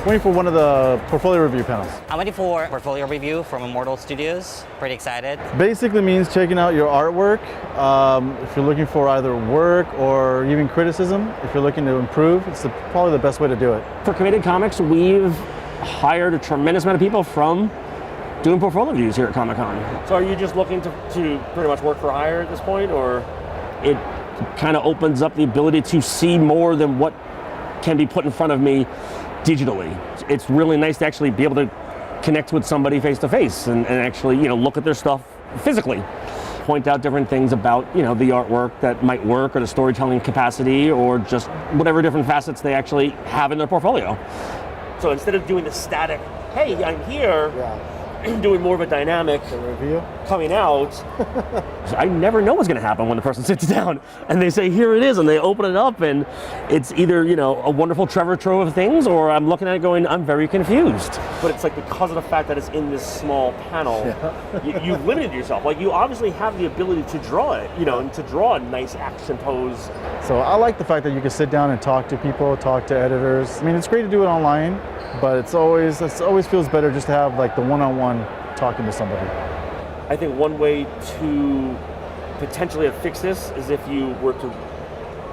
Waiting for one of the portfolio review panels. I'm waiting for portfolio review from Immortal Studios. Pretty excited. Basically means checking out your artwork. If you're looking for either work or even criticism, if you're looking to improve, it's probably the best way to do it. For Committed Comics, we've hired a tremendous amount of people from doing portfolio reviews here at Comic-Con. So are you just looking to pretty much work for hire at this point, or it kind of opens up the ability to see more than what can be put in front of me digitally? It's really nice to actually be able to connect with somebody face to face and actually, look at their stuff physically. Point out different things about, the artwork that might work, or the storytelling capacity, or just whatever different facets they actually have in their portfolio. So instead of doing the static, hey, I'm here, doing more of a dynamic review coming out, I never know what's going to happen when the person sits down and they say, here it is, and they open it up, and it's either, a wonderful treasure trove of things, or I'm looking at it going, I'm very confused. But it's like, because of the fact that it's in this small panel, you've limited yourself. Like, you obviously have the ability to draw it, and to draw a nice action pose. So I like the fact that you can sit down and talk to people, talk to editors. I mean, it's great to do it online, but it always feels better just to have like the one-on-one talking to somebody. I think one way to potentially fix this is if you were to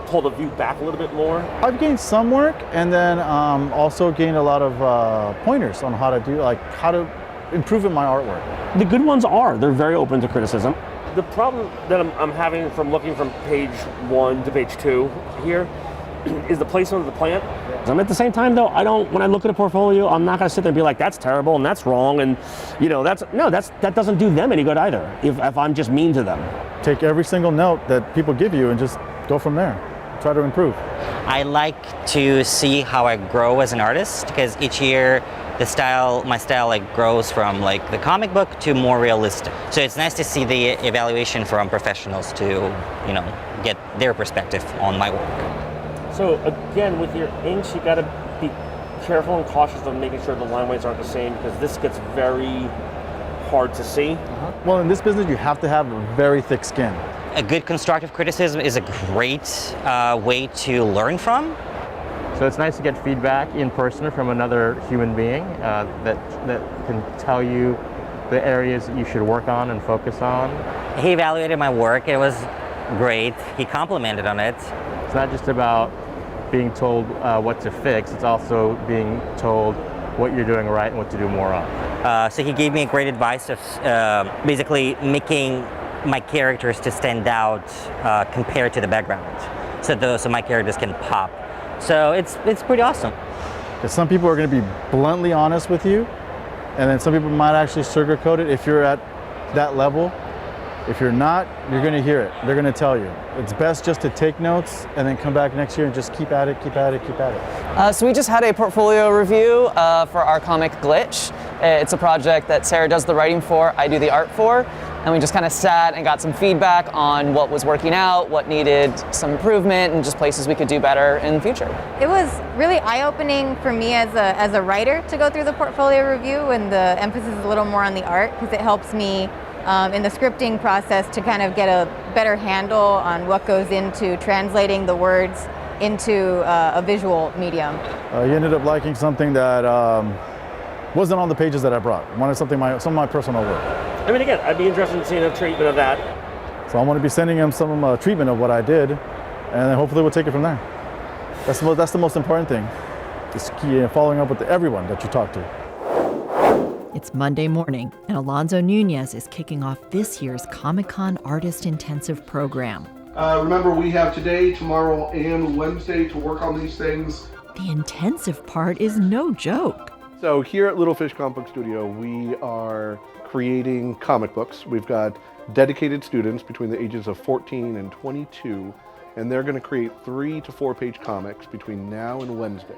pull the view back a little bit more. I've gained some work, and then also gained a lot of pointers on how to improve in my artwork. The good ones they're very open to criticism. The problem that I'm having from looking from page 1 to page 2 here is the placement of the plant. At the same time, though, when I look at a portfolio, I'm not going to sit there and be like, that's terrible and that's wrong, and that doesn't do them any good either if I'm just mean to them. Take every single note that people give you and just go from there. Try to improve. I like to see how I grow as an artist, because each year my style grows from the comic book to more realistic. So it's nice to see the evaluation from professionals to get their perspective on my work. So again, with your inks, you got to be careful and cautious of making sure the line weights aren't the same, because this gets very hard to see. Well, in this business, you have to have a very thick skin. A good constructive criticism is a great way to learn from. So it's nice to get feedback in person from another human being that can tell you the areas that you should work on and focus on. He evaluated my work. It was great. He complimented on it. It's not just about being told what to fix, it's also being told what you're doing right and what to do more of. So he gave me great advice of basically making my characters to stand out compared to the background, so my characters can pop. So it's pretty awesome. Because some people are going to be bluntly honest with you, and then some people might actually sugarcoat it if you're at that level. If you're not, you're going to hear it. They're going to tell you. It's best just to take notes and then come back next year and just keep at it, keep at it, keep at it. So we just had a portfolio review for our comic Glitch. It's a project that Sarah does the writing for, I do the art for, and we just kind of sat and got some feedback on what was working out, what needed some improvement, and just places we could do better in the future. It was really eye-opening for me as a writer to go through the portfolio review, and the emphasis is a little more on the art, because it helps me in the scripting process to kind of get a better handle on what goes into translating the words into a visual medium. You ended up liking something that wasn't on the pages that I brought. I wanted some of my personal work. I mean, again, I'd be interested in seeing a treatment of that. So I'm going to be sending him some treatment of what I did, and then hopefully we'll take it from there. That's the most important thing. Just following up with everyone that you talk to. It's Monday morning, and Alonzo Nunez is kicking off this year's Comic-Con Artist Intensive program. Remember, we have today, tomorrow, and Wednesday to work on these things. The intensive part is no joke. So here at Little Fish Comic Book Studio, we are creating comic books. We've got dedicated students between the ages of 14 and 22, and they're going to create 3 to 4 page comics between now and Wednesday.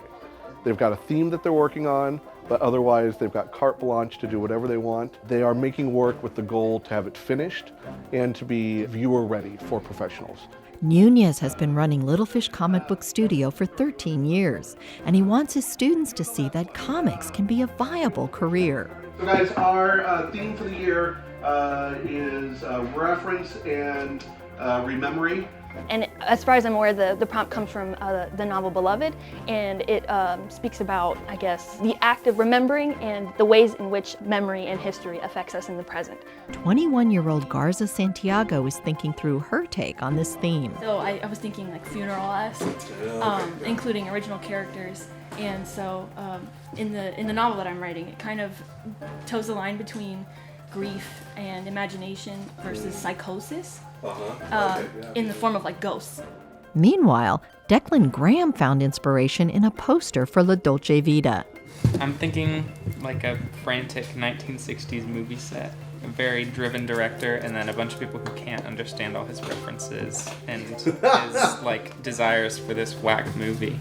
They've got a theme that they're working on, but otherwise they've got carte blanche to do whatever they want. They are making work with the goal to have it finished and to be viewer ready for professionals. Nunez has been running Little Fish Comic Book Studio for 13 years, and he wants his students to see that comics can be a viable career. So guys, our theme for the year is reference and rememory. And as far as I'm aware, the prompt comes from the novel Beloved, and it speaks about, I guess, the act of remembering and the ways in which memory and history affects us in the present. 21-year-old Garza Santiago is thinking through her take on this theme. So I was thinking like funeral-esque, including original characters. And so in the novel that I'm writing, it kind of toes the line between grief and imagination versus psychosis in the form of like ghosts. Meanwhile, Declan Graham found inspiration in a poster for La Dolce Vita. I'm thinking like a frantic 1960s movie set. A very driven director, and then a bunch of people who can't understand all his references and his like desires for this whack movie.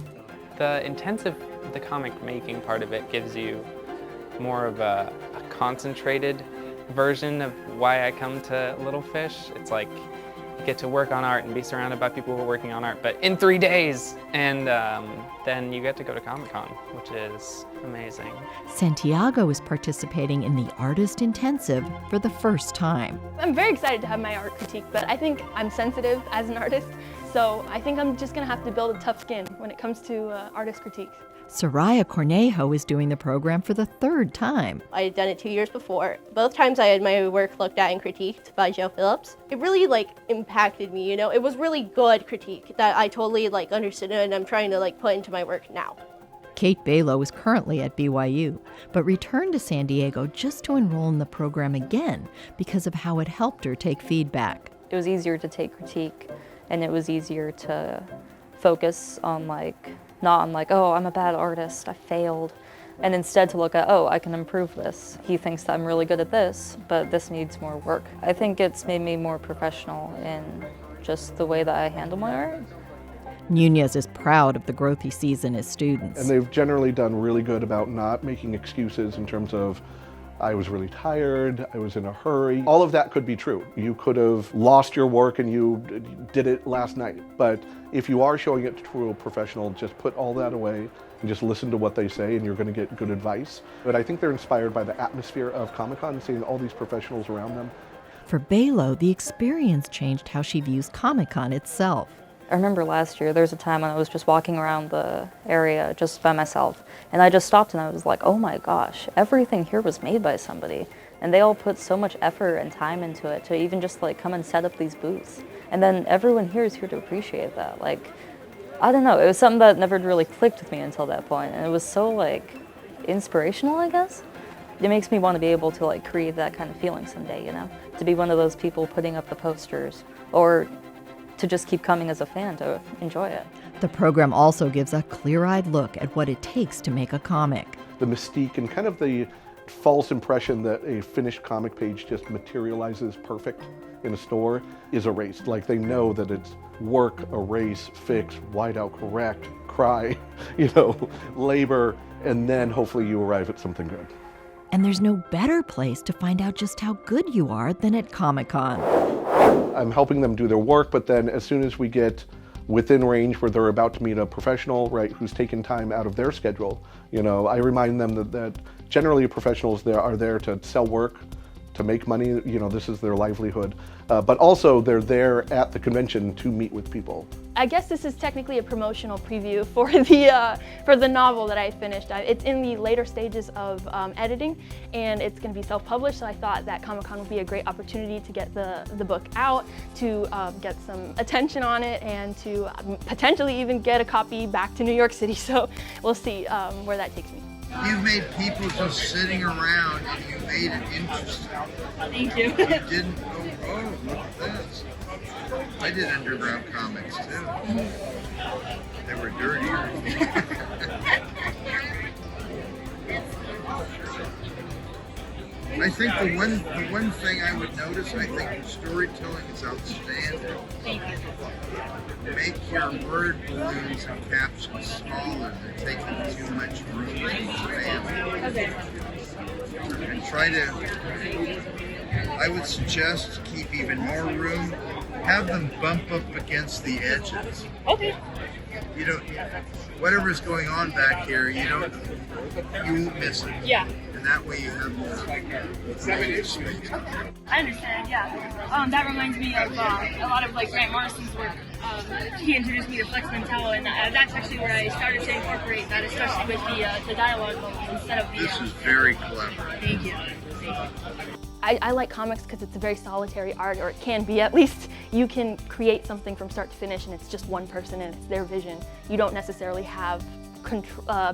The intensive, the comic making part of it gives you more of a concentrated version of why I come to Little Fish. It's like you get to work on art and be surrounded by people who are working on art, but in 3 days, and then you get to go to Comic-Con, which is amazing. Santiago is participating in the Artist Intensive for the first time. I'm very excited to have my art critique, but I think I'm sensitive as an artist, so I think I'm just going to have to build a tough skin when it comes to artist critiques. Soraya Cornejo is doing the program for the 3rd time. I had done it 2 years before. Both times I had my work looked at and critiqued by Joe Phillips. It really impacted me, you know. It was really good critique that I totally understood and I'm trying to put into my work now. Kate Balo is currently at BYU, but returned to San Diego just to enroll in the program again because of how it helped her take feedback. It was easier to take critique, and it was easier to focus on not on oh, I'm a bad artist, I failed, and instead to look at, oh, I can improve this. He thinks that I'm really good at this, but this needs more work. I think it's made me more professional in just the way that I handle my art. Nunez is proud of the growth he sees in his students. And they've generally done really good about not making excuses in terms of, I was really tired, I was in a hurry. All of that could be true. You could have lost your work and you did it last night. But if you are showing it to a professional, just put all that away and just listen to what they say and you're going to get good advice. But I think they're inspired by the atmosphere of Comic-Con and seeing all these professionals around them. For Balo, the experience changed how she views Comic-Con itself. I remember last year, there was a time when I was just walking around the area just by myself, and I just stopped and I was like, oh my gosh, everything here was made by somebody. And they all put so much effort and time into it to even just come and set up these booths. And then everyone here is here to appreciate that. I don't know, it was something that never really clicked with me until that point, and it was so inspirational, I guess. It makes me want to be able to create that kind of feeling someday, you know? To be one of those people putting up the posters, or to just keep coming as a fan to enjoy it. The program also gives a clear-eyed look at what it takes to make a comic. The mystique and kind of the false impression that a finished comic page just materializes perfect in a store is erased. They know that it's work, erase, fix, white out, correct, cry, labor, and then hopefully you arrive at something good. And there's no better place to find out just how good you are than at Comic-Con. I'm helping them do their work, but then as soon as we get within range where they're about to meet a professional, right, who's taken time out of their schedule, I remind them that generally professionals are there to sell work, to make money, this is their livelihood, but also they're there at the convention to meet with people. I guess this is technically a promotional preview for the novel that I finished. It's in the later stages of editing, and it's going to be self-published, so I thought that Comic-Con would be a great opportunity to get the book out, to get some attention on it, and to potentially even get a copy back to New York City, so we'll see where that takes me. You've made people just sitting around and you made it interesting. Thank you. You didn't go, oh, look at this. I did underground comics too. They were dirtier. I think the one thing I would notice, I think the storytelling is outstanding. Make your word balloons and captions smaller. They're taking too much room in each family. And try to, I would suggest to keep even more room. Have them bump up against the edges. Okay. Whatever's going on back here, you won't miss it. Yeah. And that way you have the space. I understand, yeah. That reminds me of a lot of Grant Morrison's work. he introduced me to Flex Mentallo, and that's actually where I started to incorporate that, especially with the dialogue bubbles instead of the. This is very clever. Thank you. I like comics because it's a very solitary art, or it can be at least. You can create something from start to finish and it's just one person and it's their vision. You don't necessarily have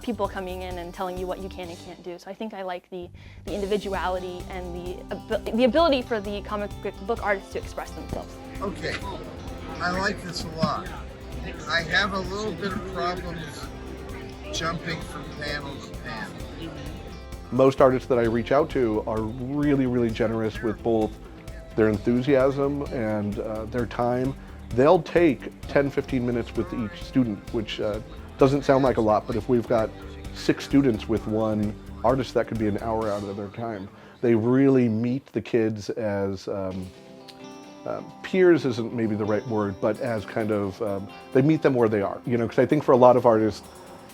people coming in and telling you what you can and can't do. So I think I like the individuality and the ability for the comic book artists to express themselves. Okay, I like this a lot. I have a little bit of problems jumping from panel to panel. Most artists that I reach out to are really, really generous with both their enthusiasm and their time. They'll take 10, 15 minutes with each student, which doesn't sound like a lot, but if we've got 6 students with one artist, that could be an hour out of their time. They really meet the kids as peers isn't maybe the right word, but as kind of, they meet them where they are, you know, because I think for a lot of artists,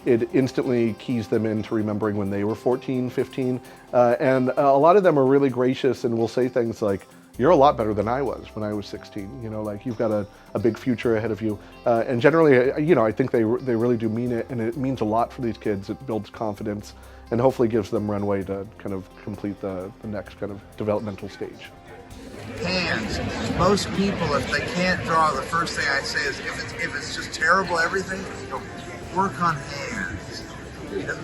it instantly keys them into remembering when they were 14, 15, and a lot of them are really gracious and will say things like, you're a lot better than I was when I was 16, you know, like you've got a big future ahead of you. And generally, you know, I think they really do mean it, and it means a lot for these kids. It builds confidence and hopefully gives them runway to kind of complete the next kind of developmental stage. Hands. Most people, if they can't draw, the first thing I say is, if it's just terrible everything, you know, work on hands.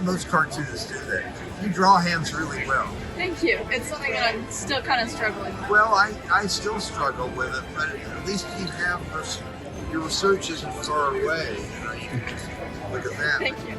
Most cartoonists do that. You draw hands really well. Thank you. It's something that I'm still kind of struggling with. Well, I still struggle with it, but at least you have your research isn't far away. You know, you can just look at that. Thank you.